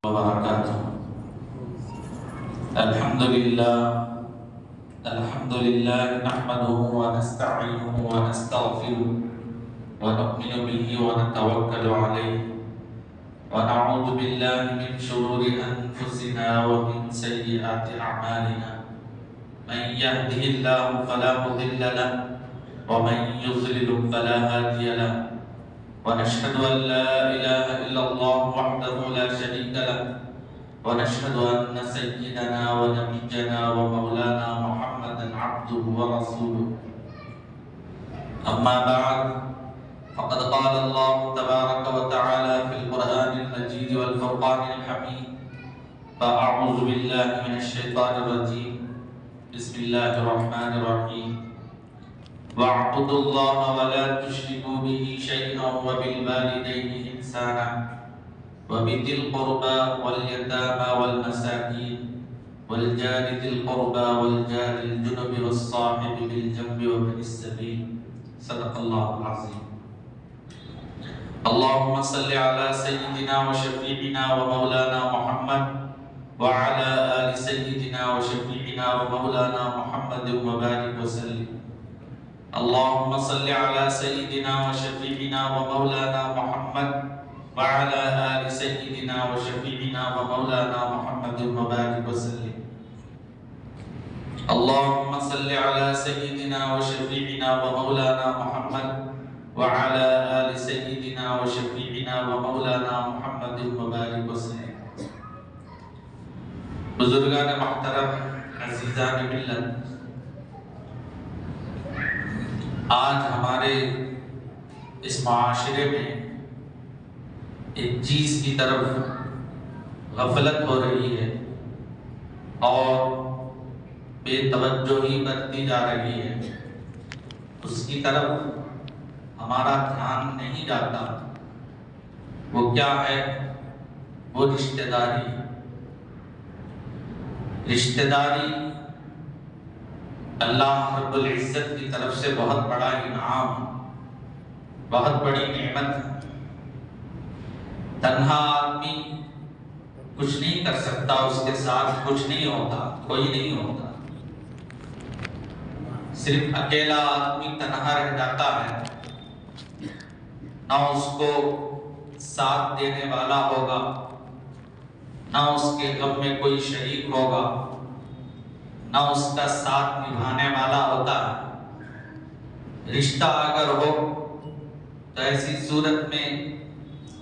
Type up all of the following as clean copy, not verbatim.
وبركاته. الحمد لله نحمده ونستعينه ونستغفره ونؤمن به ونتوكل عليه ونعوذ بالله من شرور أنفسنا ومن سيئات أعمالنا. من يهده الله فلا مضل له ومن يضلل فلا هادي له، ونشهد أن لا إله إلا الله وحده لا شريك له، ونشهد أن سيدنا ونبينا ومولانا محمدا عبده ورسوله. أما بعد، فقد قال الله تبارك وتعالى في القرآن المجيد والفرقان الحميد: فأعوذ بالله من الشيطان الرجيم، بسم الله الرحمن الرحيم. واعبدوا الله ولا تشركوا به شيئا وبالوالدين إحسانا وبذي القربى واليتامى والمساكين والجار ذي القربى والجار الجنب والصاحب بالجنب وابن السبيل. صدق الله العظيم. اللهم صل على سيدنا وشفيعنا ومولانا محمد وعلى آل سيدنا وشفيعنا ومولانا محمد وبارك وسلم. اللهم صل على سيدنا وشفيعنا ومولانا محمد وعلى آل سيدنا وشفيعنا ومولانا محمد وبارك وسلم. اللهم صل على سيدنا وشفيعنا ومولانا محمد وعلى آل سيدنا وشفيعنا ومولانا محمد وبارك وسلم. بزرگان محترم، عزیزان ملت، آج ہمارے اس معاشرے میں ایک چیز کی طرف غفلت ہو رہی ہے اور بے توجہی برتی جا رہی ہے. اس کی طرف ہمارا دھیان نہیں جاتا. وہ کیا ہے؟ وہ رشتہ داری. رشتہ داری اللہ رب العزت کی طرف سے بہت بڑا انعام، بہت بڑی نعمت ہے. تنہا آدمی کچھ نہیں کر سکتا، اس کے ساتھ کچھ نہیں ہوتا، کوئی نہیں ہوتا. صرف اکیلا آدمی تنہا رہ جاتا ہے، نہ اس کو ساتھ دینے والا ہوگا، نہ اس کے غم میں کوئی شریک ہوگا، نہ اس کا ساتھ نبھانے والا ہوتا ہے. رشتہ اگر ہو تو ایسی صورت میں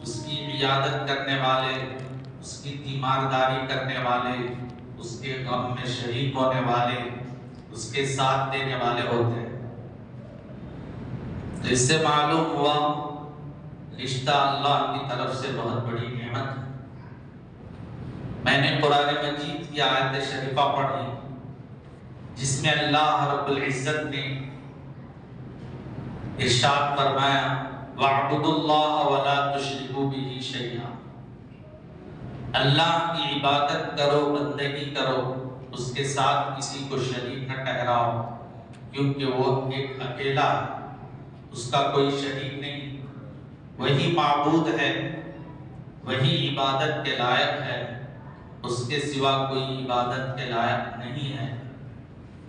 اس کی عیادت کرنے والے، اس کی تیمارداری کرنے والے، اس کے غم میں شریک ہونے والے، اس کے ساتھ دینے والے ہوتے ہیں. تو اس سے معلوم ہوا رشتہ اللہ کی طرف سے بہت بڑی نعمت ہے. میں نے قرآن مجید کی آیت شریفہ پڑھی جس میں اللہ رب العزت نے ارشاد فرمایا: وَاعْبُدُوا اللَّهَ وَلَا تُشْرِكُوا بِهِ شَيْئًا. اللہ کی عبادت کرو، بندگی کرو، اس کے ساتھ کسی کو شریک نہ ٹھہراؤ، کیونکہ وہ ایک اکیلا ہے، اس کا کوئی شریک نہیں. وہی معبود ہے، وہی عبادت کے لائق ہے، اس کے سوا کوئی عبادت کے لائق نہیں ہے.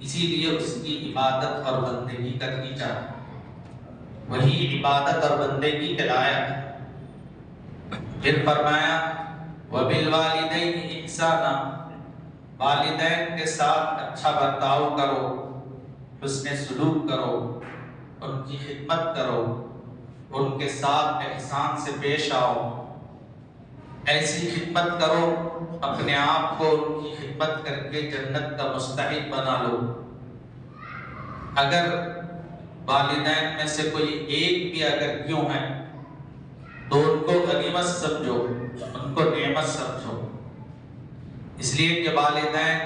اسی لیے اس کی عبادت اور بندگی کرنی چاہیے. وہی عبادت اور بندگی کے لائق ہے. پھر فرمایا: وَبِالْوَالِدَيْنِ إِحْسَانًا. والدین کے ساتھ اچھا برتاؤ کرو، حسن سلوک کرو، ان کی خدمت کرو، ان کے ساتھ احسان سے پیش آؤ. ایسی خدمت کرو اپنے آپ کو ان کی خدمت کر کے جنت کا مستحق بنا لو. اگر والدین میں سے کوئی ایک بھی اگر کیوں ہے تو ان کو غنیمت سمجھو، ان کو نعمت سمجھو. اس لیے کہ والدین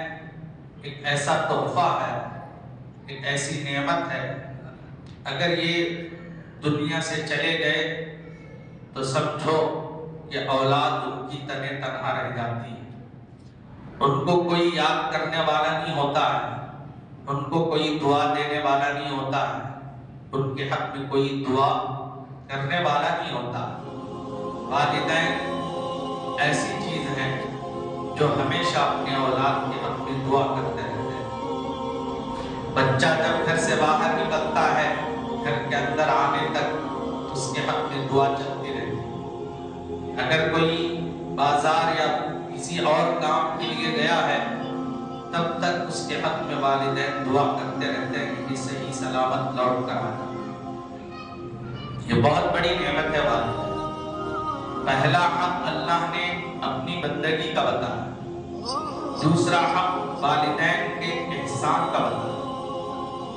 ایک ایسا تحفہ ہے، ایک ایسی نعمت ہے. اگر یہ دنیا سے چلے گئے تو سمجھو کہ اولاد ان کی تنہا رہ جاتی ہے. ان کو کوئی یاد کرنے والا نہیں ہوتا ہے، ان کو کوئی دعا دینے والا نہیں ہوتا ہے، ان کے حق میں کوئی دعا کرنے والا نہیں ہوتا. والدین ایسی چیز ہے جو ہمیشہ اپنے اولاد کے حق میں دعا کرتے رہتے ہیں۔ بچہ جب گھر سے باہر نکلتا ہے گھر کے اندر آنے تک اس کے حق میں دعا چلتی رہتی ہے۔ اگر کوئی بازار یا کسی اور کام کے لیے گیا ہے تب تک اس کے حق میں والدین دعا کرتے رہتے ہیں کہ صحیح سلامت لوٹ کر آئے۔ یہ بہت بڑی نعمت ہے والدین۔ پہلا حق اللہ نے اپنی بندگی کا بتایا، دوسرا حق والدین کے احسان کا بتایا،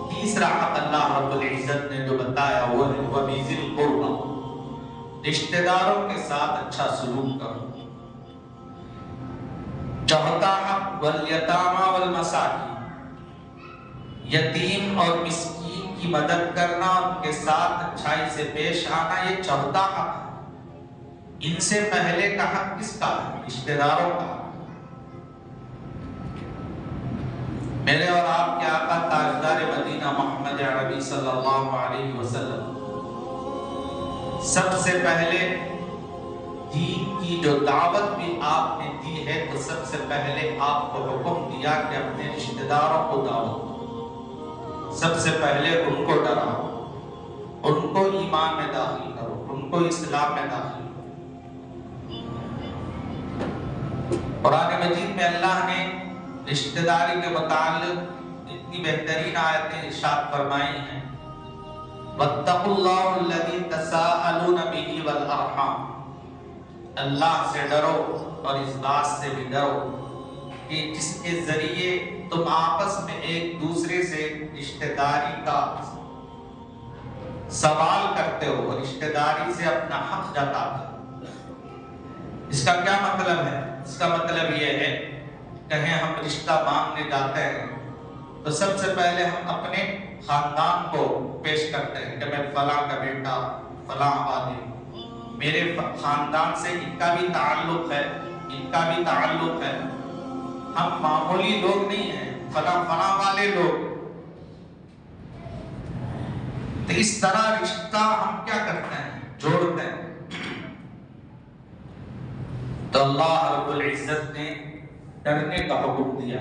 تیسرا حق اللہ رب العزت نے جو بتایا وہ ہے وَبِذِي الْقُرْبَى، رشتہ داروں کے ساتھ اچھا سلوک کرو۔ چوتھا حق وَالْيَتَامَى وَالْمَسَاكِينَ، یتیم اور مسکین کی مدد کرنا، ان کے ساتھ اچھائی سے پیش آنا، یہ چوتھا حق ہے۔ ان سے پہلے کا حق کس کا ہے؟ رشتہ داروں کا۔ میرے اور آپ کے آقا تاجدار مدینہ محمد عربی صلی اللہ علیہ وسلم سب سے پہلے دین کی جو دعوت بھی آپ نے دی ہے تو سب سے پہلے آپ کو حکم دیا کہ اپنے رشتہ داروں کو دعوت دو، سب سے پہلے ان کو ڈراؤ، ان کو ایمان میں داخل کرو، ان کو اسلام میں داخل کرو۔ قرآن مجید میں اللہ نے رشتہ داری کے متعلق اتنی بہترین آیتیں ارشاد فرمائی ہیں۔ وَاتَّقُوا اللَّهَ الَّذِي تَسَاءَلُونَ بِهِ وَالْأَرْحَامَ، اللہ سے ڈرو اور اس بات سے بھی ڈرو کہ جس کے ذریعے تم آپس میں ایک دوسرے سے رشتہ داری کا سوال کرتے ہو، رشتہ داری سے اپنا حق جتاتے ہو۔ اس کا کیا مطلب ہے؟ اس کا مطلب یہ ہے کہیں ہم رشتہ مانگنے جاتے ہیں تو سب سے پہلے ہم اپنے خاندان کو پیش کرتے ہیں کہ میں فلاں کا بیٹا، فلاں آدمی، میرے خاندان سے ان کا بھی تعلق ہے، ان کا بھی تعلق ہے، ہم معمولی لوگ نہیں ہیں، فلاں والے لوگ۔ تو اس طرح رشتہ ہم کیا کرتے ہیں؟ جوڑتے ہیں۔ تو اللہ رب العزت نے ڈرنے کا حکم دیا۔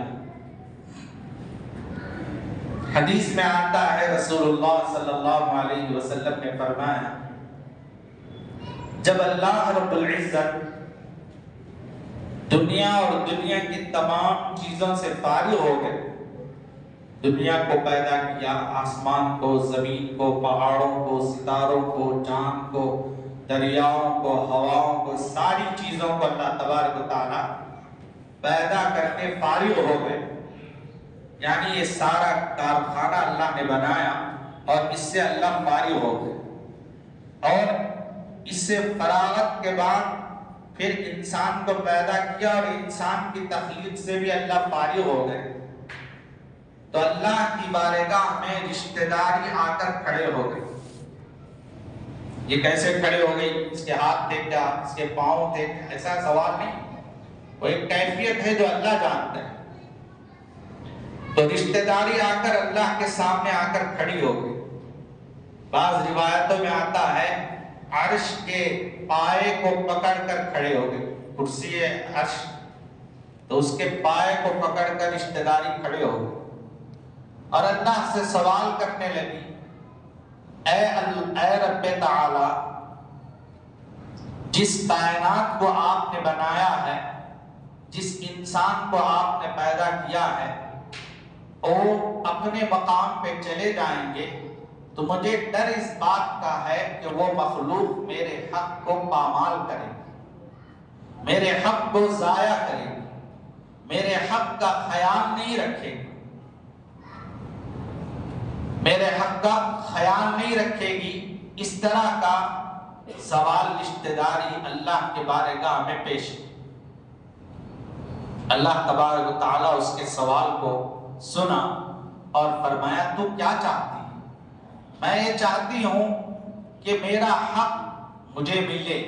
حدیث میں آتا ہے رسول اللہ صلی اللہ علیہ وسلم نے فرمایا جب اللہ رب العزت دنیا اور دنیا کی تمام چیزوں سے فارغ ہو گئے، دنیا کو پیدا کیا، آسمان کو، زمین کو، پہاڑوں کو، ستاروں کو، چاند کو، دریاؤں کو، ہواؤں کو، ساری چیزوں کو اللہ تبارک و تعالیٰ پیدا کر کے فارغ ہو گئے، یعنی یہ سارا کارخانہ اللہ نے بنایا اور اس سے اللہ فارغ ہو گئے، اور اس سے فراغت کے بعد پھر انسان کو پیدا کیا اور انسان کی تخلیق سے بھی اللہ فارغ ہو گئے، تو اللہ کی بارگاہ میں رشتہ داری آ کر کھڑے ہو گئے۔ یہ کیسے کھڑے ہو گئی؟ اس کے ہاتھ تھے کیا؟ اس کے پاؤں تھے کیا؟ ایسا سوال نہیں، وہ ایک کیفیت ہے جو اللہ جانتا ہے۔ تو رشتہ داری آ کر اللہ کے سامنے آ کر کھڑی ہو گئی۔ بعض روایتوں میں آتا ہے عرش کے پائے کو پکڑ کر کھڑے ہو گئے، کرسی ہے عرش، تو اس کے پائے کو پکڑ کر رشتہ داری کھڑے ہو گئے اور اللہ سے سوال کرنے لگی، اے رب تعالی، جس کائنات کو آپ نے بنایا ہے، جس انسان کو آپ نے پیدا کیا ہے، وہ اپنے مقام پہ چلے جائیں گے تو مجھے ڈر اس بات کا ہے کہ وہ مخلوق میرے حق کو پامال کرے گی، میرے حق کو ضائع کرے گی، میرے حق کا خیال نہیں رکھے گی، میرے حق کا خیال نہیں رکھے گی۔ اس طرح کا سوال رشتہ داری اللہ کے بارگاہ میں پیش ہے۔ اللہ تبارک و تعالیٰ اس کے سوال کو سنا اور فرمایا تو کیا چاہتی ہے؟ میں یہ چاہتی ہوں کہ میرا حق مجھے ملے،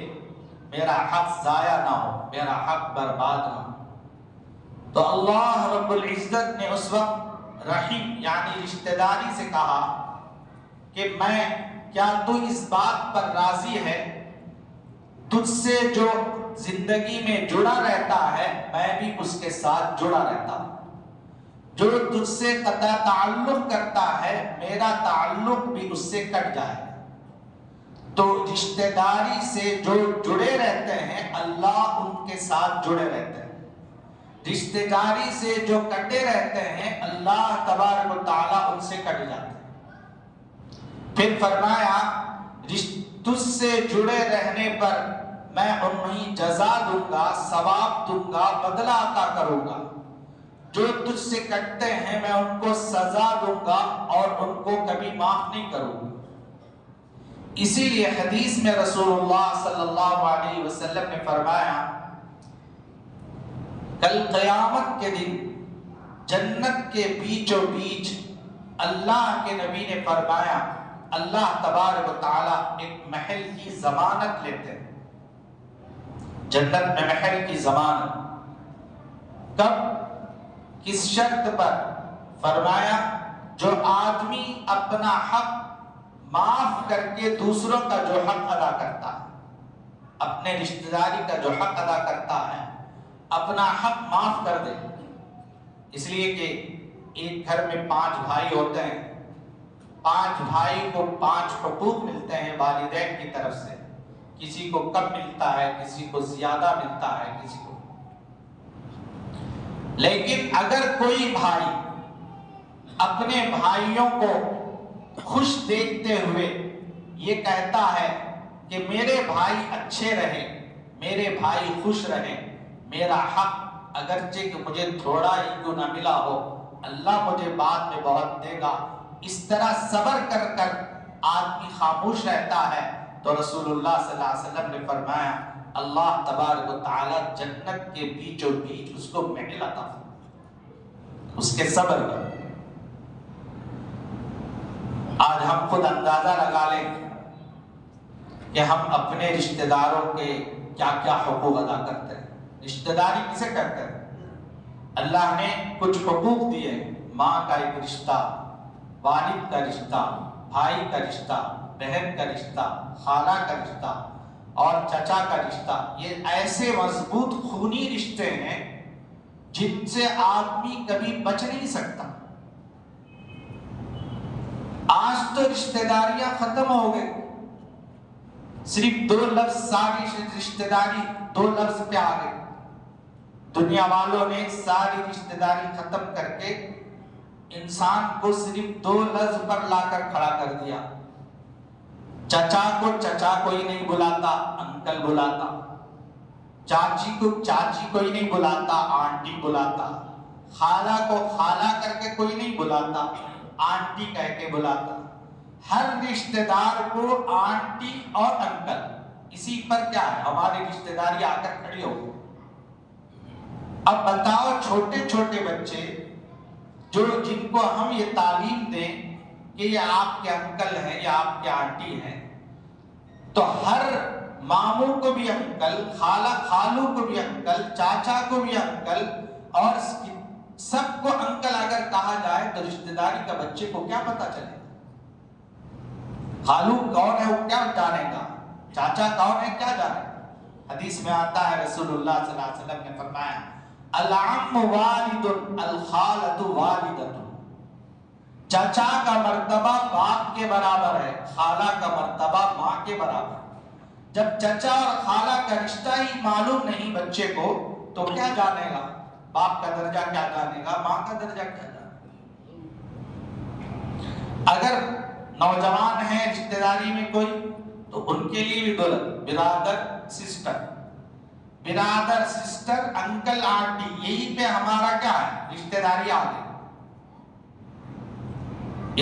میرا حق ضائع نہ ہو، میرا حق برباد نہ ہو۔ تو اللہ رب العزت نے اس وقت رحیم یعنی رشتہ داری سے کہا کہ کیا تو اس بات پر راضی ہے تجھ سے جو زندگی میں جڑا رہتا ہے میں بھی اس کے ساتھ جڑا رہتا ہوں، جو تجھ سے قطع تعلق کرتا ہے میرا تعلق بھی اس سے کٹ جائے گا۔ تو رشتہ داری سے جو جڑے رہتے ہیں اللہ ان کے ساتھ جڑے رہتے ہیں، رشتہ داری سے جو کٹے رہتے ہیں اللہ تبارک و تعالیٰ ان سے کٹ جاتے ہیں۔ پھر فرمایا تجھ سے جڑے رہنے پر میں انہیں جزا دوں گا، ثواب دوں گا، بدلہ عطا کروں گا، جو تجھ سے کٹتے ہیں میں ان کو سزا دوں گا اور ان کو کبھی معاف نہیں کروں گا۔ اسی لیے حدیث میں رسول اللہ صلی اللہ علیہ وسلم نے فرمایا کل قیامت کے دن جنت کے بیچوں بیچ اللہ کے نبی نے فرمایا اللہ تبارک و تعالیٰ ایک محل کی ضمانت لیتے ہیں، جنت میں محل کی ضمانت کب، کس شرط پر؟ فرمایا جو آدمی اپنا حق معاف کر کے دوسروں کا جو حق ادا کرتا ہے، اپنے رشتہ داری کا جو حق ادا کرتا ہے، اپنا حق معاف کر دے۔ اس لیے کہ ایک گھر میں 5 بھائی ہوتے ہیں، 5 بھائی کو 5 حقوق ملتے ہیں والدین کی طرف سے، کسی کو کم ملتا ہے، کسی کو زیادہ ملتا ہے، کسی کو۔ لیکن اگر کوئی بھائی اپنے بھائیوں کو خوش دیکھتے ہوئے یہ کہتا ہے کہ میرے بھائی اچھے رہیں، میرے بھائی خوش رہیں، میرا حق اگرچہ کہ مجھے تھوڑا ہی کیوں نہ ملا ہو اللہ مجھے بعد میں بہت دے گا، اس طرح صبر کر کر آدمی خاموش رہتا ہے، تو رسول اللہ صلی اللہ علیہ وسلم نے فرمایا اللہ تبارک و تعالی جنت کے بیچوں بیچ اس کو محل عطا فرمائے اس کے صبر کا۔ آج ہم خود اندازہ لگا لیں کہ ہم اپنے رشتہ داروں کے کیا کیا حقوق ادا کرتے ہیں۔ رشتہ داری کسے کرتے ہیں؟ اللہ نے کچھ حقوق دیے، ماں کا ایک رشتہ، والد کا رشتہ، بھائی کا رشتہ، بہن کا رشتہ، خالہ کا رشتہ اور چچا کا رشتہ۔ یہ ایسے مضبوط خونی رشتے ہیں جن سے آدمی کبھی بچ نہیں سکتا۔ آج تو رشتہ داریاں ختم ہو گئی، صرف 2 لفظ، ساری رشتہ داری 2 لفظ پہ آ گئی۔ دنیا والوں نے ساری رشتہ داری ختم کر کے انسان کو صرف 2 لفظ پر لا کر کھڑا کر دیا۔ چچا کو چچا کوئی نہیں بلاتا، انکل بلاتا، چاچی کو چاچی کوئی نہیں بلاتا، آنٹی بلاتا، خالہ کو خالہ کر کے کوئی نہیں بلاتا، آنٹی کہہ کے بلاتا۔ ہر رشتہ دار کو آنٹی اور انکل، اسی پر کیا ہے ہماری رشتہ داری آ کر کھڑی ہو۔ اب بتاؤ چھوٹے چھوٹے بچے جن کو ہم یہ تعلیم دیں کہ یہ آپ کے انکل ہیں یا آپ کے آنٹی ہیں، تو ہر ماموں کو بھی انکل، خالو کو بھی انکل، چاچا کو بھی انکل، اور سب کو انکل اگر کہا جائے تو رشتہ داری کا بچے کو کیا پتا چلے؟ خالو کون ہے وہ کیا جانے گا، چاچا کون ہے کیا جانے گا؟ حدیث میں آتا ہے رسول اللہ صلی اللہ علیہ وسلم نے فرمایا العم والد الخالۃ والدۃ، چچا کا مرتبہ باپ کے برابر ہے، خالہ کا مرتبہ ماں کے برابر۔ جب چچا اور خالہ کا رشتہ ہی معلوم نہیں بچے کو تو کیا جانے گا؟ باپ کا درجہ کیا جانے گا، ماں کا درجہ کیا جانے گا؟ اگر نوجوان ہیں رشتہ داری میں کوئی تو ان کے لیے بھی دولت، برادر سسٹر انکل آنٹی، یہی پہ ہمارا کیا ہے رشتہ داری آ گئی۔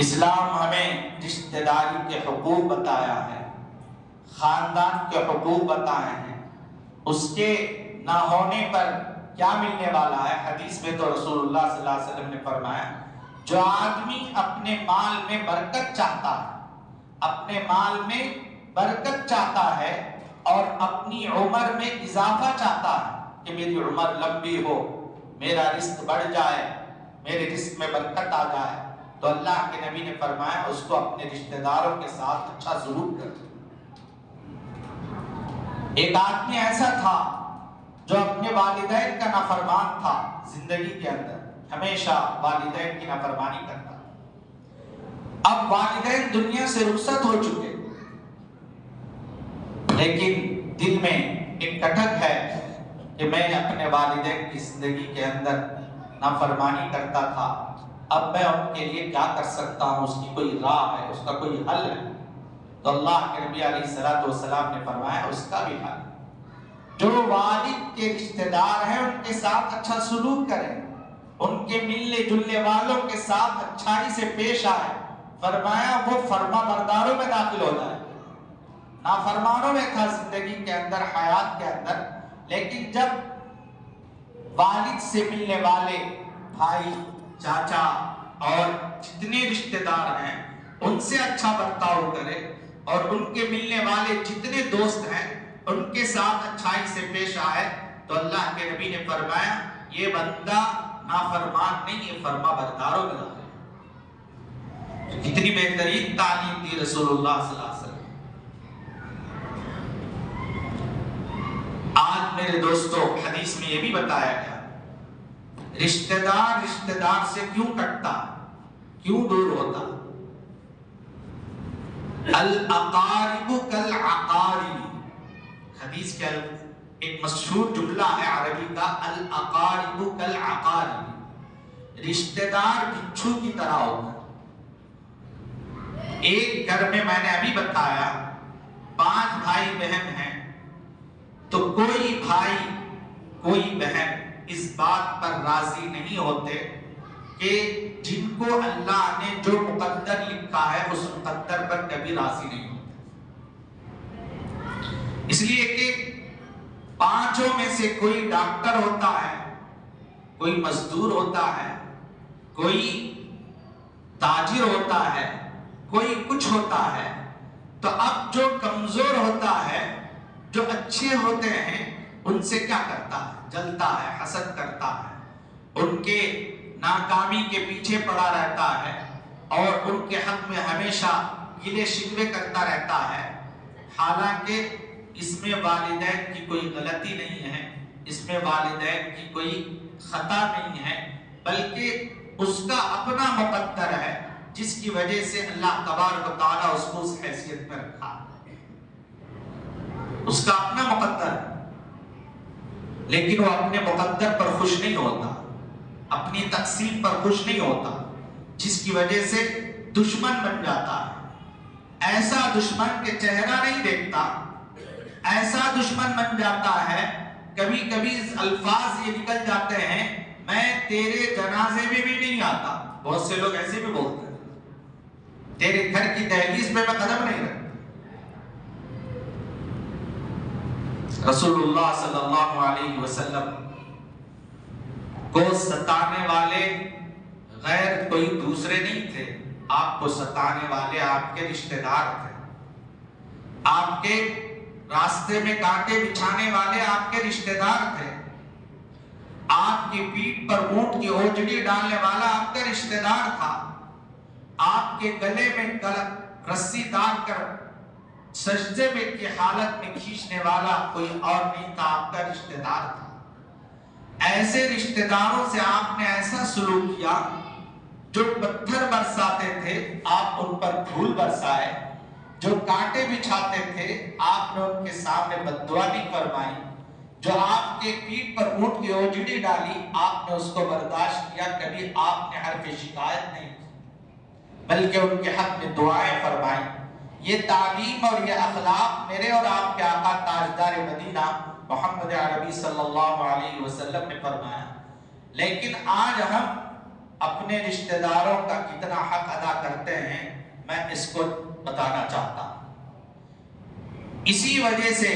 اسلام ہمیں رشتہ داری کے حقوق بتایا ہے، خاندان کے حقوق بتائے ہیں، اس کے نہ ہونے پر کیا ملنے والا ہے۔ حدیث میں تو رسول اللہ صلی اللہ علیہ وسلم نے فرمایا جو آدمی اپنے مال میں برکت چاہتا ہے، اپنے مال میں برکت چاہتا ہے اور اپنی عمر میں اضافہ چاہتا ہے کہ میری عمر لمبی ہو، میرا رزق بڑھ جائے، میرے رزق میں برکت آ جائے، تو اللہ کے نبی نے فرمایا اس کو اپنے رشتہ داروں کے ساتھ اچھا سلوک کر۔ ایک آدمی ایسا تھا جو اپنے والدین کا نافرمان تھا، زندگی کے اندر ہمیشہ والدین کی نافرمانی کرتا۔ اب والدین دنیا سے رخصت ہو چکے، لیکن دل میں ایک کھٹک ہے کہ میں اپنے والدین کی زندگی کے اندر نافرمانی کرتا تھا، اب میں ان کے لیے کیا کر سکتا ہوں، اس کی کوئی راہ ہے، اس کا کوئی حل ہے؟ تو اللہ کے نبی علیہ الصلوۃ والسلام نے فرمایا اس کا بھی حل، جو والد کے رشتہ دار ہیں ان کے ساتھ اچھا سلوک کریں، ان کے ملنے جلنے والوں کے ساتھ اچھائی سے پیش آئے۔ فرمایا وہ فرما برداروں میں داخل ہو جائے، نافرمانوں میں تھا زندگی کے اندر، حیات کے اندر، لیکن جب والد سے ملنے والے بھائی، چاچا اور جتنے رشتہ دار ہیں ان سے اچھا برتاؤ کرے، اور ان کے ملنے والے جتنے دوست ہیں ان کے ساتھ اچھائی سے پیش آئے، تو اللہ کے نبی نے فرمایا یہ بندہ نافرمان نہیں، یہ فرما برداروں میں داخل۔ کتنی بہترین تعلیم دی رسول اللہ صلی اللہ علیہ وسلم۔ آج میرے دوستو حدیث میں یہ بھی بتایا گیا رشتہ دار سے کیوں کٹتا، کیوں دور ہوتا؟ الاقارب کالعقارب، حدیث کے ایک مشہور جملہ ہے عربی کا، الاقارب کالعقارب، رشتہ دار بچھو کی طرح ہوتا ہے۔ ایک گھر میں نے ابھی بتایا 5 بھائی بہن ہیں، تو کوئی بھائی کوئی بہن اس بات پر راضی نہیں ہوتے کہ جن کو اللہ نے جو مقدر لکھا ہے اس مقدر پر کبھی راضی نہیں ہوتے، اس لیے کہ 5 میں سے کوئی ڈاکٹر ہوتا ہے، کوئی مزدور ہوتا ہے، کوئی تاجر ہوتا ہے، کوئی کچھ ہوتا ہے، تو اب جو کمزور ہوتا ہے، جو اچھے ہوتے ہیں ان سے کیا کرتا ہے؟ جلتا ہے، حسد کرتا ہے، ان کے ناکامی کے پیچھے پڑا رہتا ہے، اور ان کے حق میں ہمیشہ گلے شکوے کرتا رہتا ہے، حالانکہ اس میں والدین کی کوئی غلطی نہیں ہے، اس میں والدین کی کوئی خطا نہیں ہے، بلکہ اس کا اپنا مقدر ہے جس کی وجہ سے اللہ تبارک و تعالیٰ اس کو اس حیثیت پر رکھا، اس کا اپنا مقدر ہے، لیکن وہ اپنے مقدر پر خوش نہیں ہوتا، اپنی تقسیم پر خوش نہیں ہوتا، جس کی وجہ سے دشمن بن جاتا ہے، ایسا دشمن کہ چہرہ نہیں دیکھتا، ایسا دشمن بن جاتا ہے، کبھی کبھی الفاظ یہ نکل جاتے ہیں میں تیرے جنازے میں بھی نہیں آتا، بہت سے لوگ ایسے بھی بولتے ہیں، تیرے گھر کی دہلیز پہ میں قدم نہیں رکھتا۔ رسول اللہ صلی اللہ علیہ وسلم کو ستانے والے غیر کوئی دوسرے نہیں تھے، آپ کو ستانے والے آپ کے رشتہ دار تھے، آپ کے راستے میں کانٹے بچھانے والے آپ کے رشتہ دار تھے، آپ کی پیٹھ پر اونٹ کی اوجڑی ڈالنے والا آپ کا رشتہ دار تھا، آپ کے گلے میں رسی ڈال کر سجدے میں کی حالت میں کھینچنے والا کوئی اور نہیں تھا، آپ کا رشتہ دار تھا۔ ایسے رشتہ داروں سے آپ نے ایسا سلوک کیا، جو پتھر برساتے تھے آپ ان پر پھول برسائے، جو کانٹے بچھاتے تھے آپ نے ان کے سامنے بد دعا نہیں فرمائی، جو آپ کے پیٹھ پر اونٹ کی اوجڑی ڈالی آپ نے اس کو برداشت کیا، کبھی آپ نے حرف شکایت نہیں کی، بلکہ ان کے حق میں دعائیں فرمائی۔ یہ تعلیم اور یہ اخلاق میرے اور آپ کے آقا تاجدار مدینہ محمد عربی صلی اللہ علیہ وسلم نے فرمایا، لیکن آج ہم اپنے رشتہ داروں کا کتنا حق ادا کرتے ہیں میں اس کو بتانا چاہتا ہوں۔ اسی وجہ سے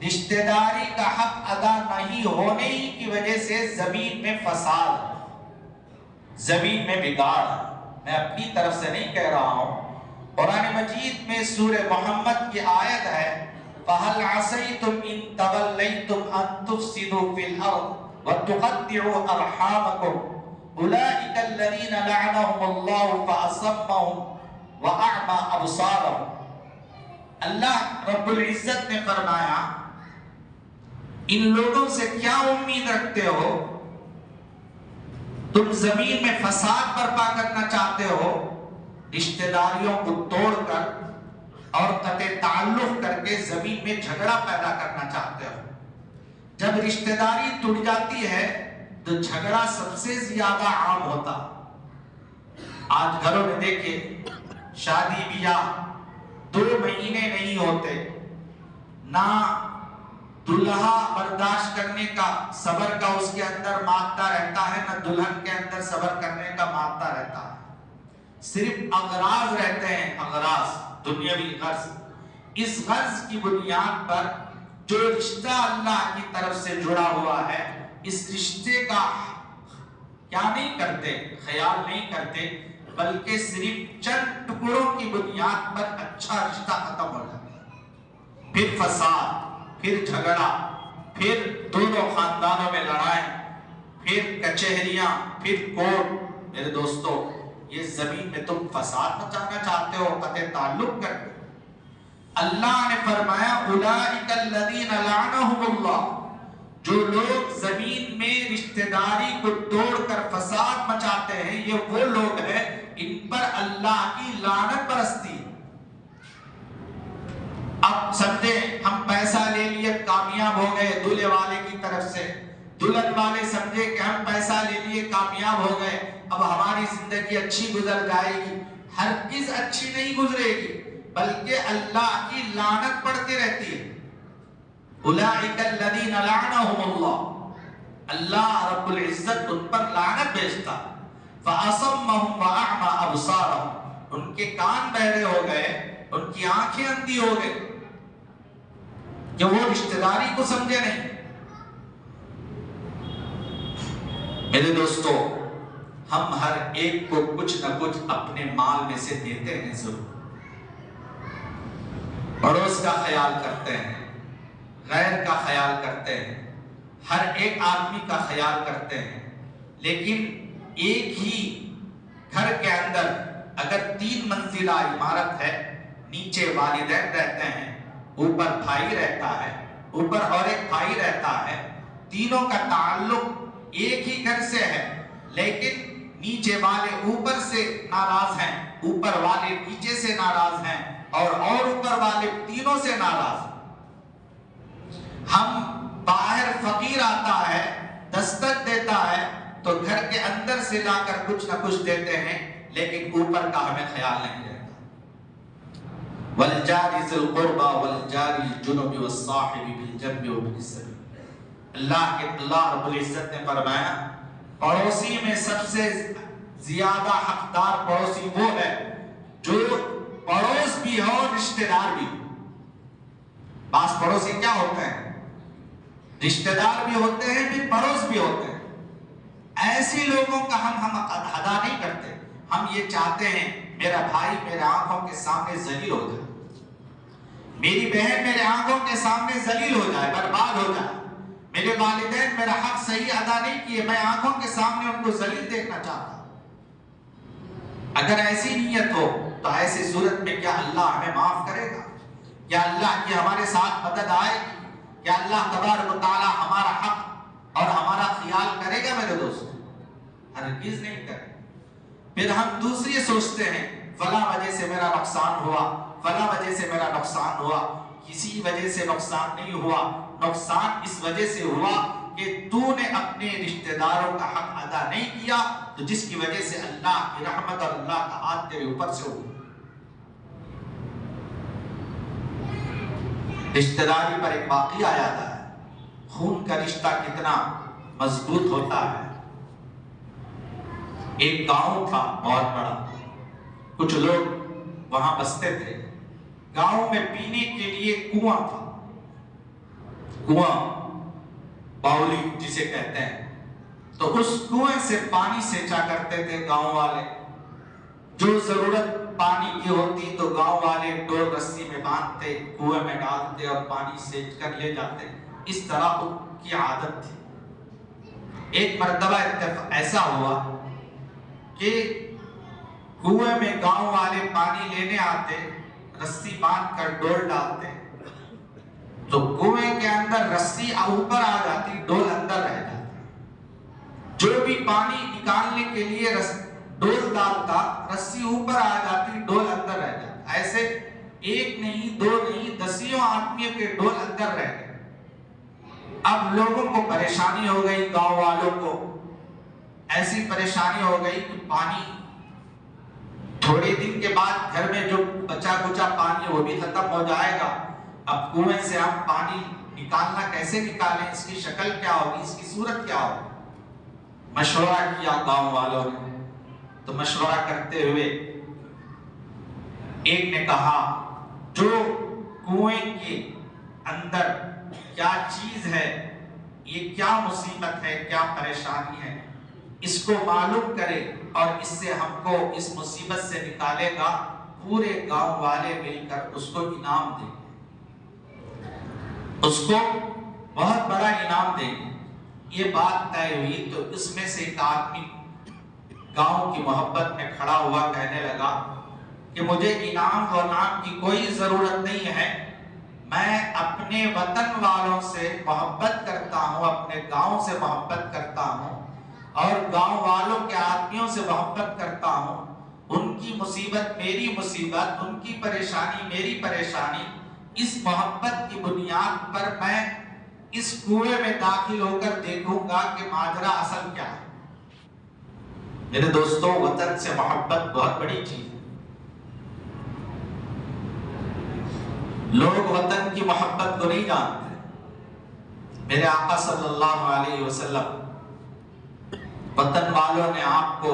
رشتہ داری کا حق ادا نہیں ہونے کی وجہ سے زمین میں فساد، زمین میں بگاڑ، میں اپنی طرف سے نہیں کہہ رہا ہوں، قرآن مجید میں سورہ محمد کی آیت ہے فَهَلْ عَسَيْتُمْ إِن تَوَلَّيْتُمْ أَن تُفْسِدُوا فِي الْأَرْضِ وَتُقَطِّعُوا أَرْحَامَكُمْ أُولَئِكَ الَّذِينَ لَعَنَهُمُ اللَّهُ فَأَصَمَّهُمْ وَأَعْمَى أَبْصَارَهُمْ۔ اللہ رب العزت نے فرمایا ان لوگوں سے کیا امید رکھتے ہو؟ تم زمین میں فساد برپا کرنا چاہتے ہو، رشتہ داریوں کو توڑ کر اور قطع تعلق کر کے زمین میں جھگڑا پیدا کرنا چاہتے ہو۔ جب رشتہ داری ٹوٹ جاتی ہے تو جھگڑا سب سے زیادہ عام ہوتا۔ آج گھروں میں دیکھیں، شادی بیاہ 2 مہینے نہیں ہوتے، نہ دلہا برداشت کرنے کا صبر کا اس کے اندر مادہ رہتا ہے، نہ دلہن کے اندر صبر کرنے کا مادہ رہتا ہے۔ صرف اغراض رہتے ہیں، اغراض، دنیاوی غرض۔ اس غرض کی بنیاد پر جو رشتہ اللہ کی طرف سے جڑا ہوا ہے، اس رشتے کا کیا نہیں کرتے، خیال نہیں کرتے، بلکہ صرف چند ٹکڑوں کی بنیاد پر اچھا رشتہ ختم ہو جاتا ہے۔ پھر فساد، پھر جھگڑا، پھر دونوں خاندانوں میں لڑائیں، پھر کچہریاں، پھر کورٹ۔ میرے دوستو، یہ زمین میں تم فساد مچانا چاہتے ہو قطع تعلق کر کے۔ اللہ نے فرمایا اولئک الذین لعنہم اللہ، جو لوگ زمین میں رشتہ داری کو توڑ کر فساد مچاتے ہیں، یہ وہ لوگ ہیں ان پر اللہ کی لعنت برستی۔ اب سمجھیں ہم پیسہ لے لیے کامیاب ہو گئے دولہے والے کی طرف سے، دلہن والے سمجھے کہ ہم پیسہ لے لیے کامیاب ہو گئے، اب ہماری زندگی اچھی گزر جائے گی۔ ہرگز اچھی نہیں گزرے گی، بلکہ اللہ کی لعنت پڑتی رہتی ہے۔ اولئک الذین لعنہم اللہ، اللہ رب العزت ان پر لعنت بھیجتا۔ فاصمہم واعمی ابصارہم، ان کے کان بہرے ہو گئے، ان کی آنکھیں اندھی ہو گئی کہ وہ رشتہ داری کو سمجھے نہیں۔ میرے دوستو، ہم ہر ایک کو کچھ نہ کچھ اپنے مال میں سے دیتے ہیں ضرور، پڑوس کا خیال کرتے ہیں، غیر کا خیال کرتے ہیں، ہر ایک آدمی کا خیال کرتے ہیں، لیکن ایک ہی گھر کے اندر اگر 3 منزلہ عمارت ہے، نیچے والدین رہتے ہیں، اوپر بھائی رہتا ہے، اوپر اور ایک بھائی رہتا ہے، تینوں کا تعلق ایک ہی گھر سے ہے، لیکن نیچے والے اوپر سے ناراض ہیں، اوپر والے نیچے سے ناراض ہیں، اور اوپر والے تینوں سے ناراض۔ ہم باہر فقیر آتا ہے، دستک دیتا ہے تو گھر کے اندر سے لا کر کچھ نہ کچھ دیتے ہیں، لیکن اوپر کا ہمیں خیال نہیں رہتا۔ وَالْجَارِ ذِي الْقُرْبَى وَالْجَارِ الْجُنُبِ وَالصَّاحِبِ بِالْجَنبِ وَابْنِ السَّبِيلِ۔ اللہ رب العزت نے فرمایا پڑوسی میں سب سے زیادہ حقدار پڑوسی وہ ہے جو پڑوس بھی ہو، رشتہ دار بھی ہو۔ بعض پڑوسی کیا ہوتے ہیں؟ رشتہ دار بھی ہوتے ہیں، پھر پڑوس بھی ہوتے ہیں۔ ایسی لوگوں کا ہم ادا نہیں کرتے۔ ہم یہ چاہتے ہیں میرا بھائی میرے آنکھوں کے سامنے ذلیل ہو جائے، میری بہن میرے آنکھوں کے سامنے ذلیل ہو جائے، برباد ہو جائے، میرے والدین میرا حق صحیح ادا نہیں کیے، میں آنکھوں کے سامنے ان کو ذلیل دیکھنا چاہتا ہوں۔ اگر ایسی نیت ہو تو ایسی صورت میں کیا اللہ ہمیں معاف کرے گا؟ کیا اللہ کی ہمارے ساتھ مدد آئے گی؟ کیا اللہ تبارک و تعالی ہمارا حق اور ہمارا خیال کرے گا؟ میرے دوست ہرگز نہیں کرے۔ پھر ہم دوسری سوچتے ہیں فلاں وجہ سے میرا نقصان ہوا، فلاں وجہ سے میرا نقصان ہوا۔ کسی وجہ سے نقصان نہیں ہوا، نقصان اس وجہ سے ہوا کہ تو نے اپنے رشتہ داروں کا حق ادا نہیں کیا، تو جس کی وجہ سے اللہ کی رحمت اور اللہ کا ہاتھ تیرے اوپر سے ہو۔ رشتہ داری پر ایک واقعہ یاد آیا، خون کا رشتہ کتنا مضبوط ہوتا ہے۔ ایک گاؤں تھا بہت بڑا، کچھ لوگ وہاں بستے تھے۔ گاؤں میں پینے کے لیے کنواں تھا، کنواں باولی جسے کہتے ہیں، تو اس کنویں سے پانی سینچا کرتے تھے گاؤں والے۔ جو ضرورت پانی کی ہوتی تو گاؤں والے ڈور رسی میں باندھتے، کنویں میں ڈالتے اور پانی سینچ کر لے جاتے۔ اس طرح ان کی عادت تھی۔ ایک مرتبہ ایسا ہوا کہ کنویں میں گاؤں والے پانی لینے آتے، رسی باندھ کر ڈول ڈالتے، تو کنویں کے اندر رسی اوپر آ جاتی، ڈول اندر رہ جاتا۔ جو بھی پانی نکالنے کے لیے ڈول ڈالتا، رسی اوپر آ جاتی، ڈول اندر رہ جاتا۔ ایسے ایک نہیں، دو نہیں، دسیوں آدمیوں کے ڈول اندر رہ گئے۔ اب لوگوں کو پریشانی ہو گئی، گاؤں والوں کو ایسی پریشانی ہو گئی کہ پانی تھوڑے دن کے بعد گھر میں جو بچا کچا پانی وہ بھی ختم ہو جائے گا۔ اب کنویں سے ہم پانی نکالنا کیسے نکالیں، اس کی شکل کیا ہوگی، اس کی صورت کیا ہوگی؟ مشورہ کیا گاؤں والوں نے۔ تو مشورہ کرتے ہوئے ایک نے کہا جو کنویں کے اندر کیا چیز ہے، یہ کیا مصیبت ہے، کیا پریشانی ہے، اس کو معلوم کرے اور اس سے ہم کو اس مصیبت سے نکالے گا، پورے گاؤں والے مل کر اس کو انعام دیں گے، اس کو بہت بڑا انعام دیں گے۔ یہ بات طے ہوئی تو اس میں سے ایک آدمی گاؤں کی محبت میں کھڑا ہوا کہنے لگا کہ مجھے انعام و نام کی کوئی ضرورت نہیں ہے، میں اپنے وطن والوں سے محبت کرتا ہوں، اپنے گاؤں سے محبت کرتا ہوں اور گاؤں والوں کے آدمیوں سے محبت کرتا ہوں۔ ان کی مصیبت میری مصیبت، ان کی پریشانی میری پریشانی، اس محبت کی بنیاد پر میں اس کنویں میں داخل ہو کر دیکھوں گا کہ ماجرا اصل کیا ہے۔ میرے دوستوں، وطن سے محبت بہت بڑی چیز ہے۔ لوگ وطن کی محبت کو نہیں جانتے۔ میرے آقا صلی اللہ علیہ وسلم، وطن والوں نے آپ کو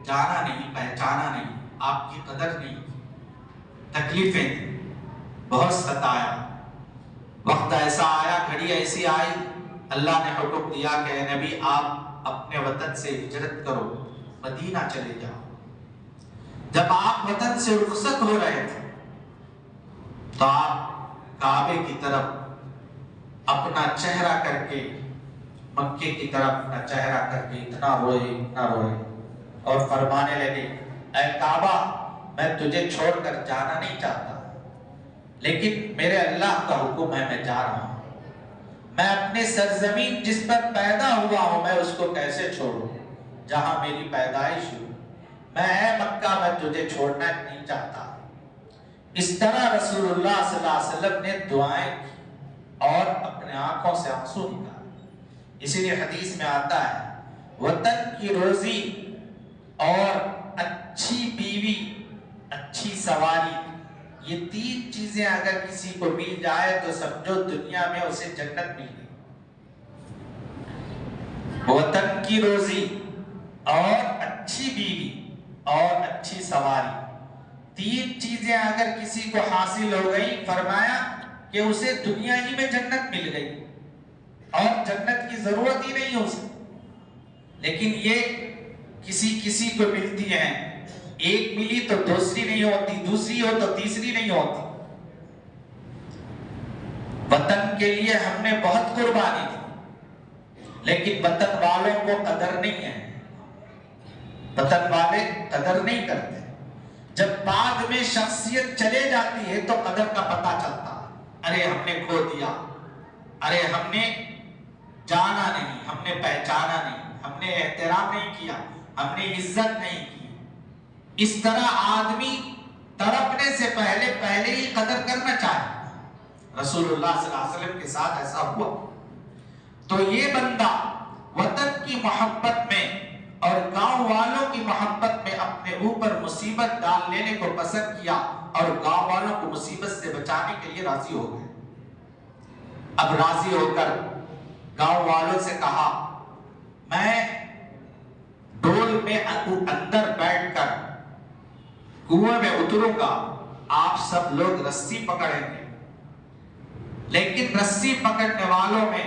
جانا نہیں، پہچانا نہیں، آپ کی قدر نہیں کی، تکلیفیں تھیں، بہت ستایا۔ وقت ایسا آیا، گھڑی ایسی آئی، اللہ نے حکم دیا کہ اے نبی آپ اپنے وطن سے ہجرت کرو، مدینہ چلے جاؤ۔ جب آپ وطن سے رخصت ہو رہے تھے تو آپ کعبے کی طرف اپنا چہرہ کر کے، مکے کی طرف اپنا چہرہ کر کے اتنا روئے اور فرمانے لگے اے کعبہ، میں تجھے چھوڑ کر جانا نہیں چاہتا، لیکن میرے اللہ کا حکم ہے، میں جا رہا ہوں۔ میں اپنے سرزمین جس پر پیدا ہوا ہوں، میں اس کو کیسے چھوڑوں جہاں میری پیدائش ہوئی؟ میں اے مکہ، میں تجھے چھوڑنا نہیں چاہتا۔ اس طرح رسول اللہ صلی اللہ علیہ وسلم نے دعائیں کی اور اپنے آنکھوں سے آنسو نکالے۔ اسی لیے حدیث میں آتا ہے وطن کی روزی اور اچھی بیوی، اچھی سواری، یہ تین چیزیں اگر کسی کو مل جائے تو سمجھو دنیا میں اسے جنت مل گئی۔ وطن کی روزی اور اچھی بیوی اور اچھی سواری، تین چیزیں اگر کسی کو حاصل ہو گئی، فرمایا کہ اسے دنیا ہی میں جنت مل گئی اور جنت کی ضرورت ہی نہیں ہو سکتی۔ لیکن یہ کسی کو ملتی ہیں، ایک ملی تو دوسری نہیں ہوتی، دوسری ہو تو تیسری نہیں ہوتی۔ وطن کے لیے ہم نے بہت قربانی دی، لیکن وطن والوں کو قدر نہیں ہے، وطن والے قدر نہیں کرتے۔ جب بعد میں شخصیت چلے جاتی ہے تو قدر کا پتہ چلتا، ارے ہم نے کھو دیا، ارے ہم نے جانا نہیں، ہم نے پہچانا نہیں، ہم نے احترام نہیں کیا، ہم نے عزت نہیں کی۔ اس طرح آدمی تڑپنے سے پہلے ہی قدر کرنا چاہے۔ رسول اللہ صلی اللہ علیہ وسلم کے ساتھ ایسا ہوا۔ تو یہ بندہ وطن کی محبت میں اور گاؤں والوں کی محبت میں اپنے اوپر مصیبت ڈال لینے کو پسند کیا اور گاؤں والوں کو مصیبت سے بچانے کے لیے راضی ہو گئے۔ اب راضی ہو کر گاؤں والوں سے کہا میں ڈول میں اندر بیٹھ کر کنویں میں اتروں گا، آپ سب لوگ رسی پکڑیں گے، لیکن رسی پکڑنے والوں میں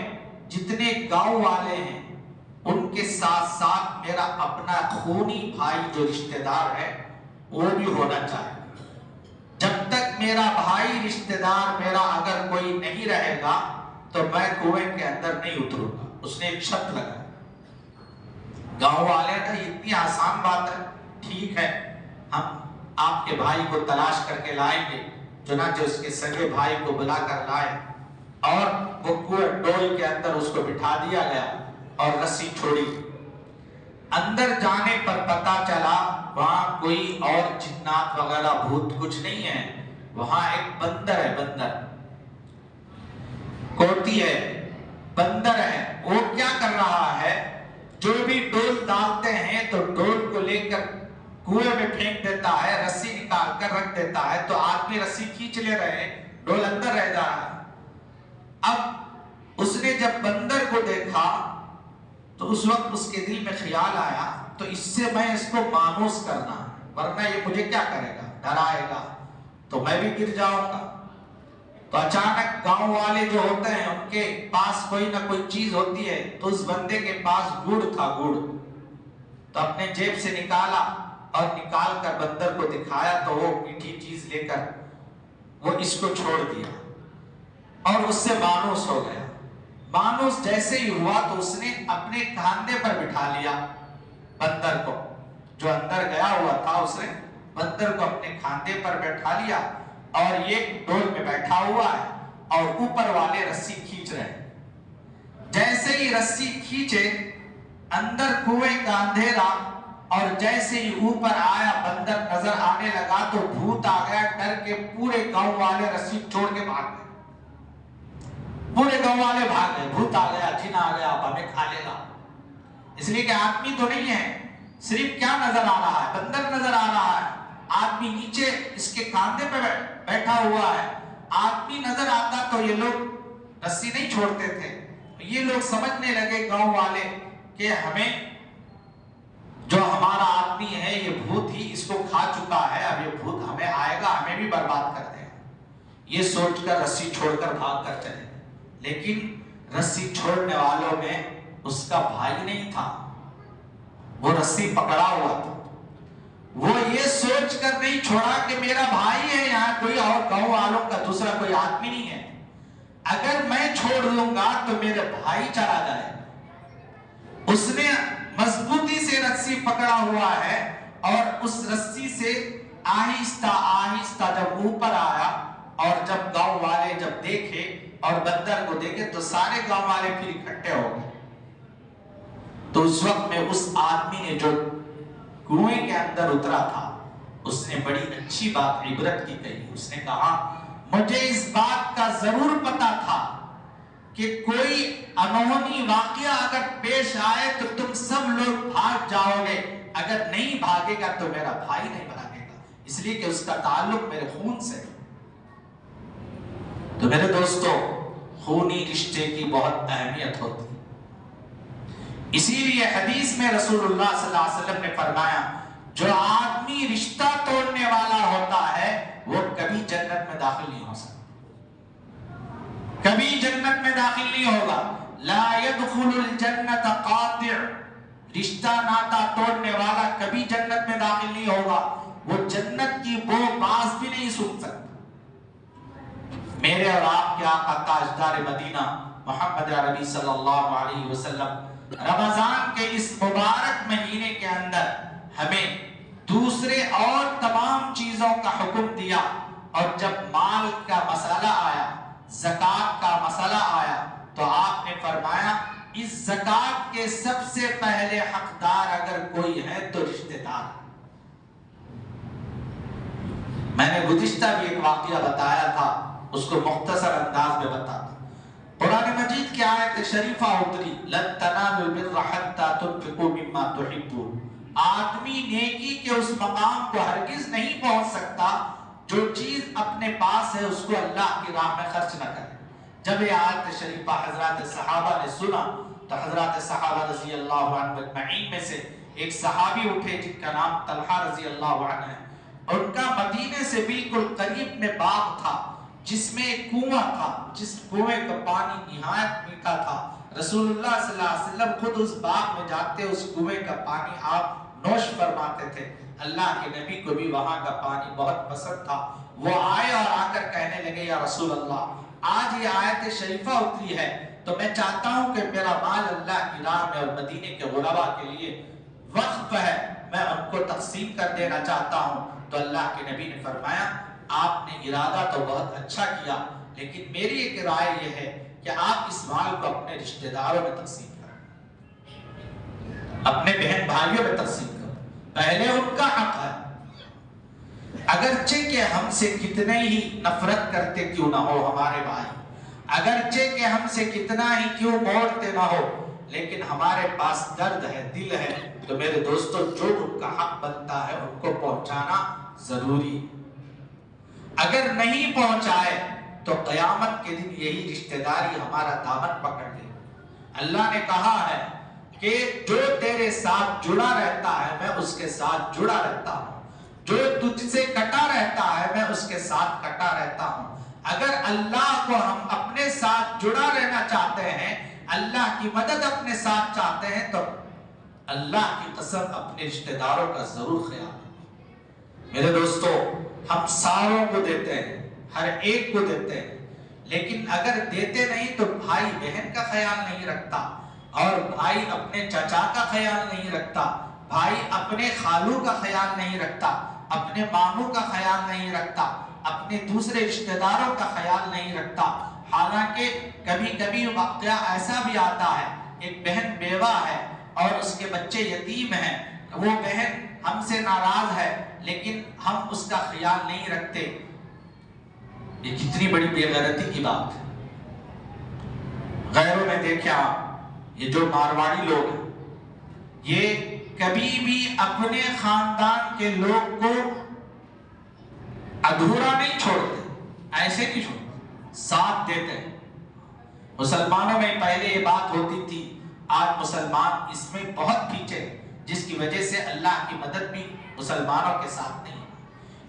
جتنے گاؤں والے ہیں ان کے ساتھ ساتھ میرا اپنا خونی بھائی جو رشتہ دار ہے وہ بھی ہونا چاہیے۔ جب تک میرا بھائی رشتہ دار میرا اگر کوئی نہیں رہے گا تو میں کنویں کے اندر نہیں اتروں گا۔ اس نے ایک شرط لگا۔ گاؤں والے کا اتنی آسان بات ہے، ٹھیک ہے ہم آپ کے بھائی کو تلاش کر کے لائیں گے۔ چنانچہ اس کے سگے بھائی کو بلا کر لائے اور وہ کنویں ڈول کے اندر اس کو بٹھا دیا گیا اور رسی چھوڑی. اندر جانے پر پتا چلا وہاں کوئی اور جنات وغیرہ بھوت کچھ نہیں ہے, وہاں ایک بندر ہے, بندر کوتی ہے, بندر ہے. وہ کیا کر رہا ہے, جو بھی ڈول ڈالتے ہیں تو ڈول کو لے کر کنویں میں پھینک دیتا ہے, رسی نکال کر رکھ دیتا ہے, تو آدمی رسی کھینچ لے رہے ہیں, ڈول اندر رہ جا رہا ہے. اب اس نے جب بندر کو دیکھا تو اس وقت اس کے دل میں خیال آیا تو اس سے میں اس کو مانوس کرنا, ورنہ یہ مجھے کیا کرے گا, ڈرائے گا تو میں بھی گر جاؤں گا. تو اچانک گاؤں والے جو ہوتے ہیں ان کے پاس کوئی نہ کوئی چیز ہوتی ہے, تو اس بندے کے پاس گڑ تھا, گڑ. تو اپنے جیب سے نکالا اور نکال کر بندر کو دکھایا تو وہ میٹھی چیز لے کر وہ اس کو چھوڑ دیا اور اس سے مانوس ہو گیا. مانوس جیسے ہی ہوا تو اس نے اپنے کاندھے پر بٹھا لیا بندر کو, جو اندر گیا ہوا تھا اس نے بندر کو اپنے کاندھے پر بیٹھا لیا اور یہ ڈول میں بیٹھا ہوا ہے اور اوپر والے رسی کھینچ رہے ہیں. جیسے ہی رسی کھینچے اندر کنویں کا اندھیرا, اور جیسے ہی اوپر آیا بندر نظر آنے لگا تو بھوت آ گیا, ڈر کے پورے گاؤں والے رسی چھوڑ کے بھاگ گئے. پورے گاؤں والے بھاگ گئے, بھوت آ گیا, جن آ گیا, اب ہمیں کھا لے گا. اس لیے کہ آدمی تو نہیں ہے, صرف کیا نظر آ رہا ہے, بندر نظر آ رہا ہے. آدمی نیچے اس کے کاندھے پہ بیٹھا ہوا ہے. آدمی نظر آتا تو یہ لوگ رسی نہیں چھوڑتے تھے. یہ لوگ سمجھنے لگے گاؤں والے کہ ہمیں جو ہمارا آدمی ہے یہ بھوت ہی اس کو کھا چکا ہے, اب یہ بھوت ہمیں آئے گا, ہمیں بھی برباد کر دے گا. یہ سوچ کر رسی چھوڑ کر بھاگ کر چلے. لیکن رسی چھوڑنے والوں میں اس کا بھائی نہیں تھا, وہ رسی پکڑا ہوا تھا. وہ یہ سوچ کر نہیں چھوڑا کہ میرا بھائی ہے, یہاں کوئی اور گاؤں والوں کا دوسرا کوئی آدمی نہیں ہے, اگر میں چھوڑ دوں گا تو میرے بھائی چلا جائے. اس نے مضبوطی سے رسی پکڑا ہوا ہے اور اس رسی سے آہستہ آہستہ جب اوپر آیا, اور جب گاؤں والے جب دیکھے اور بندر کو دیکھے تو سارے گاؤں والے پھر اکٹھے ہو گئے. تو اس وقت میں اس آدمی نے جو کنویں کے اندر اترا تھا اس نے بڑی اچھی بات عبرت کی کہی. اس نے کہا مجھے اس بات کا ضرور پتا تھا کہ کوئی انہونی واقعہ اگر پیش آئے تو تم سب لوگ بھاگ جاؤ گے, اگر نہیں بھاگے گا تو میرا بھائی نہیں بھاگے گا, اس لیے کہ اس کا تعلق میرے خون سے. تو میرے دوستو, خونی رشتے کی بہت اہمیت ہوتی ہے. اسی لیے حدیث میں رسول اللہ صلی اللہ علیہ وسلم نے فرمایا جو آدمی رشتہ توڑنے والا ہوتا ہے وہ کبھی جنت میں داخل نہیں ہو سکتا, کبھی جنت میں داخل نہیں ہوگا. لا يدخل الجنت قاطع, رشتہ ناتا توڑنے والا کبھی جنت میں داخل نہیں ہوگا, وہ جنت کی بو باز بھی نہیں سن سکتا. میرے اور آپ کے آقا تاجدار مدینہ محمد عربی صلی اللہ علیہ وسلم رمضان کے اس مبارک مہینے کے اندر ہمیں دوسرے اور تمام چیزوں کا حکم دیا, اور جب مال کا مسئلہ آیا, زکوٰۃ کا مسئلہ آیا, تو آپ نے فرمایا اس زکوٰۃ کے سب سے پہلے حقدار اگر کوئی ہے تو رشتہ دار. میں نے گزشتہ بھی ایک واقعہ بتایا تھا, اس کو مختصر انداز میں بتاتا. قرآن مجید کی آیت شریفہ اتری لن تنالوا البر حتى تنفقوا مما تحبون. آدمی نیکی کے اس مقام کو ہرگز نہیں پہنچ سکتا جو چیز اپنے پاس ہے اس کو اللہ کی راہ میں خرچ نہ کرے. جب یہ آیت شریفہ حضرات صحابہ نے سنا تو حضرات صحابہ رضی اللہ عنہ اجمعین میں سے ایک صحابی اٹھے جن کا نام طلحہ رضی اللہ عنہ ہے. ان کا مدینے سے بالکل قریب میں باغ تھا جس میں ایک کنواں تھا, جس کنویں کا پانی نہایت میٹھا تھا. رسول اللہ صلی اللہ علیہ وسلم خود اس باغ میں جاتے اس کنویں کا پانی آپ نوش فرماتے تھے. اللہ کے نبی کو بھی وہاں کا پانی بہت پسند تھا. وہ آئے اور آ کر کہنے لگے یا رسول اللہ آج یہ آیت شریفہ اتری ہے تو میں چاہتا ہوں کہ میرا مال اللہ کی راہ میں اور مدینے کے غرباء کے لیے وقف ہے, میں ان کو تقسیم کر دینا چاہتا ہوں. تو اللہ کے نبی نے فرمایا آپ نے ارادہ تو بہت اچھا کیا, لیکن میری ایک رائے یہ ہے کہ آپ اس مال کو اپنے رشتہ داروں میں تقسیم کریں، اپنے بہن بھائیوں میں تقسیم کریں، پہلے ان کا حق ہے۔ اگرچہ کہ ہم سے کتنے ہی نفرت کرتے کیوں نہ ہو ہمارے بھائی، اگرچہ کہ ہم سے کتنا ہی کیوں موڑتے نہ ہو، لیکن ہمارے پاس درد ہے، دل ہے، تو میرے دوستو جو ان کا حق بنتا ہے ان کو پہنچانا ضروری ہے۔ اگر نہیں پہنچائے تو قیامت کے دن یہی رشتہ داری ہمارا دامن پکڑ لے۔ اللہ نے کہا ہے کہ جو تیرے ساتھ جڑا رہتا ہے میں اس کے ساتھ جڑا رہتا ہوں، جو تجھ سے کٹا رہتا ہے میں اس کے ساتھ کٹا رہتا ہوں۔ اگر اللہ کو ہم اپنے ساتھ جڑا رہنا چاہتے ہیں، اللہ کی مدد اپنے ساتھ چاہتے ہیں، تو اللہ کی قسم اپنے رشتہ داروں کا ضرور خیال رکھیں۔ میرے دوستو ہم ساروں کو دیتے ہیں، ہر ایک کو دیتے ہیں، لیکن اگر دیتے نہیں تو بھائی بہن کا خیال نہیں رکھتا، اور بھائی اپنے چچا کا خیال نہیں رکھتا، بھائی اپنے خالو کا خیال نہیں رکھتا، اپنے ماموں کا خیال نہیں رکھتا، اپنے دوسرے رشتہ داروں کا خیال نہیں رکھتا۔ حالانکہ کبھی کبھی واقعہ ایسا بھی آتا ہے، ایک بہن بیوہ ہے اور اس کے بچے یتیم ہیں، وہ بہن ہم سے ناراض ہے لیکن ہم اس کا خیال نہیں رکھتے۔ یہ کتنی بڑی بے غیرتی کی بات ہے۔ غیروں میں دیکھیں آپ، یہ جو مارواڑی لوگ ہیں یہ کبھی بھی اپنے خاندان کے لوگ کو ادھورا نہیں چھوڑتے، ایسے نہیں چھوڑتے، ساتھ دیتے ہیں۔ مسلمانوں میں پہلے یہ بات ہوتی تھی، آج مسلمان اس میں بہت پیچھے، جس کی وجہ سے اللہ کی مدد بھی مسلمانوں کے ساتھ نہیں۔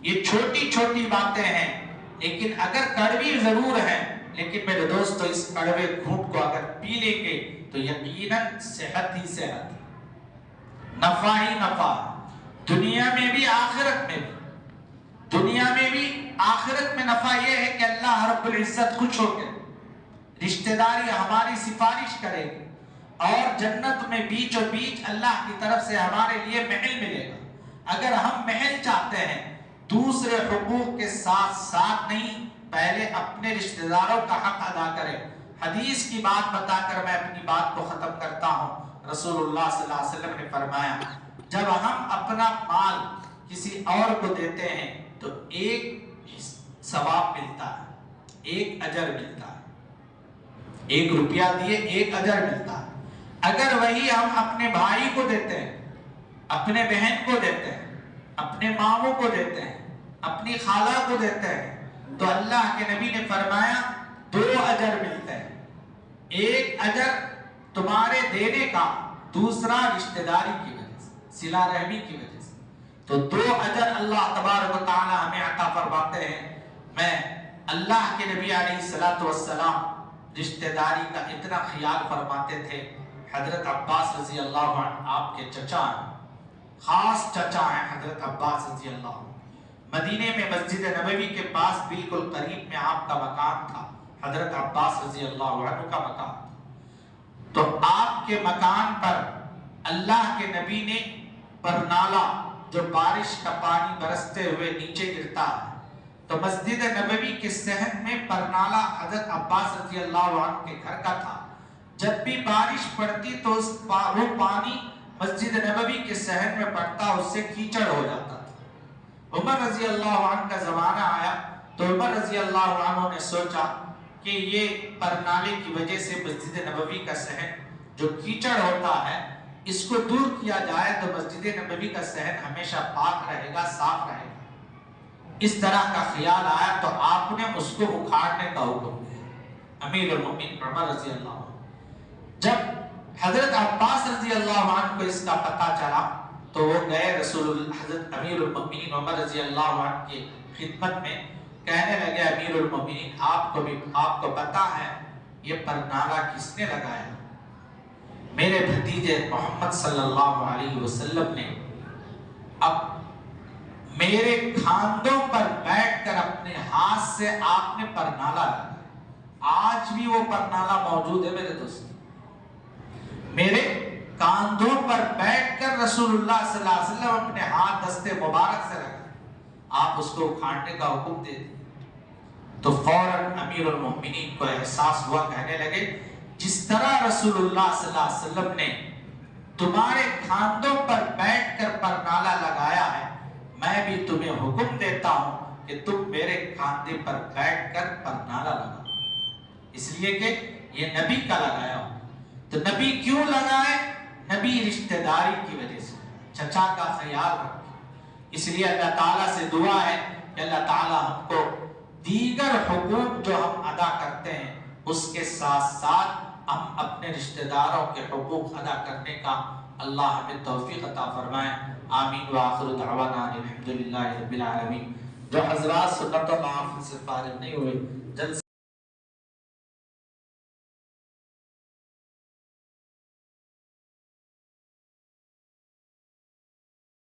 یہ چھوٹی چھوٹی باتیں ہیں لیکن اگر کڑوی ضرور ہیں، لیکن میرے دوستو اس کڑوے گھونٹ کو اگر پی لیں گے تو یقیناً صحت ہی صحت، نفع ہی نفع، دنیا میں بھی آخرت میں بھی۔ دنیا میں بھی آخرت میں نفع یہ ہے کہ اللہ رب العزت خوش ہو کے رشتہ داری ہماری سفارش کرے گی، اور جنت میں بیچ و بیچ اللہ کی طرف سے ہمارے لیے محل ملے گا۔ اگر ہم محل چاہتے ہیں، دوسرے حقوق کے ساتھ ساتھ نہیں، پہلے اپنے رشتہ داروں کا حق ادا کریں۔ حدیث کی بات بتا کر میں اپنی بات کو ختم کرتا ہوں۔ رسول اللہ صلی اللہ علیہ وسلم نے فرمایا، جب ہم اپنا مال کسی اور کو دیتے ہیں تو ایک ثواب ملتا ہے، ایک اجر ملتا ہے، 1 روپیہ دیے 1 اجر ملتا ہے۔ اگر وہی ہم اپنے بھائی کو دیتے ہیں، اپنے بہن کو دیتے ہیں، اپنے ماموں کو دیتے ہیں، اپنی خالہ کو دیتے ہیں، تو اللہ کے نبی نے فرمایا 2 اجر ملتے ہیں، 1 اجر تمہارے دینے کا، دوسرا رشتہ داری کی وجہ سے، صلہ رحمی کی وجہ سے، تو 2 اجر اللہ تبارک و تعالی ہمیں عطا فرماتے ہیں۔ میں اللہ کے نبی علیہ السلام رشتہ داری کا اتنا خیال فرماتے تھے۔ حضرت عباس رضی اللہ عنہ آپ کے چچا ہیں، خاص چچا ہیں حضرت عباس رضی اللہ عنہ۔ مدینے میں مسجد نبوی کے پاس بالکل قریب میں آپ کا مکان تھا، حضرت عباس رضی اللہ عنہ کا مکان۔ تو آپ کے مکان پر اللہ کے نبی نے پرنالہ، جو بارش کا پانی برستے ہوئے نیچے گرتا ہے، تو مسجد نبوی کے صحن میں پرنالہ حضرت عباس رضی اللہ عنہ کے گھر کا تھا۔ جب بھی بارش پڑتی تو وہ پانی مسجد نبوی کے صحن میں پڑتا، اس سے کیچڑ ہو جاتا تھا۔ عمر رضی اللہ عنہ کا زمانہ آیا تو عمر رضی اللہ عنہ نے سوچا کہ یہ پرنالے کی وجہ سے مسجد نبوی کا صحن جو کیچڑ ہوتا ہے، اس کو دور کیا جائے تو مسجد نبوی کا صحن ہمیشہ پاک رہے گا، صاف رہے گا۔ اس طرح کا خیال آیا تو آپ نے اس کو اکھاڑنے کا حکم دیا، امیر المومنین عمر رضی اللہ عنہ۔ جب حضرت عباس رضی اللہ عنہ کو اس کا پتہ چلا تو وہ گئے حضرت امیر المومنین عمر رضی اللہ عنہ کی خدمت میں، کہنے لگے امیر المومنین آپ کو پتہ ہے یہ پرنالہ کس نے لگایا؟ میرے بھتیجے محمد صلی اللہ علیہ وسلم نے اب میرے کھاندوں پر بیٹھ کر اپنے ہاتھ سے آپ نے پرنالہ لگایا۔ آج بھی وہ پرنالہ موجود ہے میرے دوست، میرے کاندھوں پر بیٹھ کر رسول اللہ صلی اللہ علیہ وسلم اپنے ہاتھ دستے مبارک سے لگائے، آپ اس کو اکھاڑنے کا حکم دے دیں۔ تو فوراً امیر المومنین کو احساس ہوا، کہنے لگے جس طرح رسول اللہ صلی اللہ علیہ وسلم نے تمہارے کھاندوں پر بیٹھ کر پرنالہ لگایا ہے، میں بھی تمہیں حکم دیتا ہوں کہ تم میرے کھاندے پر بیٹھ کر پرنالہ لگاؤ، اس لیے کہ یہ نبی کا لگایا ہو۔ تو نبی کیوں لگائے؟ نبی رشتہ داری کی وجہ سے، چچا کا خیال رکھے۔ اس لیے اللہ تعالیٰ سے دعا ہے کہ اللہ تعالیٰ ہم کو دیگر حقوق جو ہم ادا کرتے ہیں اس کے ساتھ ساتھ ہم اپنے رشتہ داروں کے حقوق ادا کرنے کا اللہ ہمیں توفیق عطا فرمائے۔ آمین وآخر دعوانا الحمدللہ رب العالمین۔ جو حضرات سنت و نوافل سے فارغ نہیں ہوئے جلد